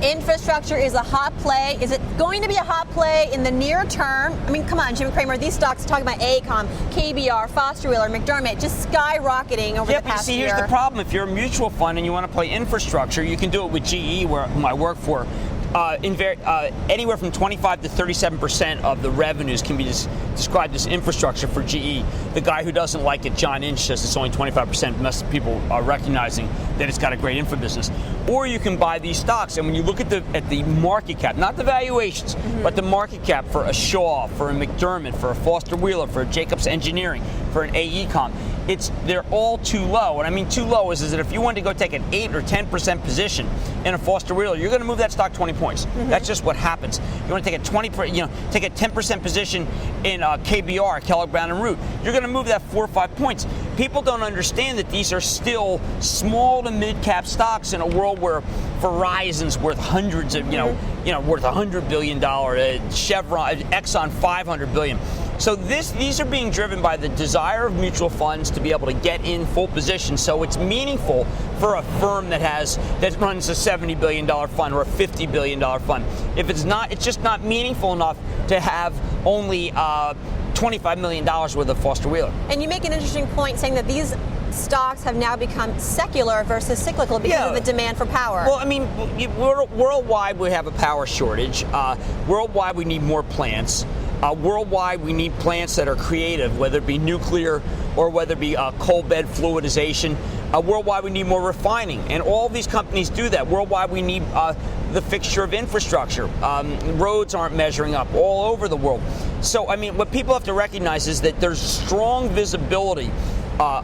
Infrastructure is a hot play. Is it going to be a hot play in the near term? I mean, come on, Jim Cramer, these stocks, talking about AECOM, KBR, Foster Wheeler, McDermott, just skyrocketing over the past year. Yeah, but here's the problem. If you're a mutual fund and you want to play infrastructure, you can do it with GE, where I work for. Anywhere from 25 to 37% of the revenues can be described as infrastructure for GE. The guy who doesn't like it, John Inch, says it's only 25%. Most people are recognizing that it's got a great infra business. Or you can buy these stocks, and when you look at the market cap, not the valuations, but the market cap for a Shaw, for a McDermott, for a Foster Wheeler, for a Jacobs Engineering, for an AECOM, they're all too low. And I mean too low is that if you wanted to go take an 8 or 10% position in a Foster Wheeler, you're going to move that stock 20 points. That's just what happens. You want to take a take a 10% position in KBR, Kellogg Brown and Root, you're going to move that 4 or 5 points. People don't understand that these are still small to mid cap stocks in a world where Verizon's worth hundreds of, worth $100 billion, Chevron, Exxon, $500 billion. So these are being driven by the desire of mutual funds to be able to get in full position. So it's meaningful for a firm that runs a $70 billion fund or a $50 billion fund. If it's not, it's just not meaningful enough to have only $25 million worth of Foster Wheeler. And you make an interesting point saying that these stocks have now become secular versus cyclical because of the demand for power. Well, I mean, worldwide we have a power shortage. Worldwide we need more plants. Worldwide, we need plants that are creative, whether it be nuclear or whether it be coal bed fluidization. Worldwide, we need more refining, and all these companies do that. Worldwide, we need the fixture of infrastructure. Roads aren't measuring up all over the world. So, I mean, what people have to recognize is that there's strong visibility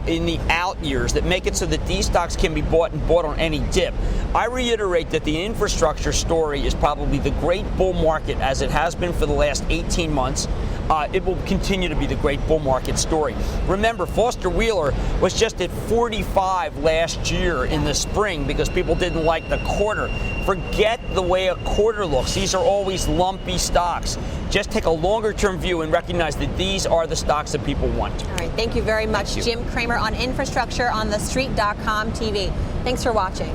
in the out years that make it so that these stocks can be bought on any dip. I reiterate that the infrastructure story is probably the great bull market as it has been for the last 18 months. It will continue to be the great bull market story. Remember, Foster Wheeler was just at 45 last year in the spring because people didn't like the quarter. Forget the way a quarter looks. These are always lumpy stocks. Just take a longer-term view and recognize that these are the stocks that people want. All right, thank you very much, Jim Cramer on infrastructure on thestreet.com TV. Thanks for watching.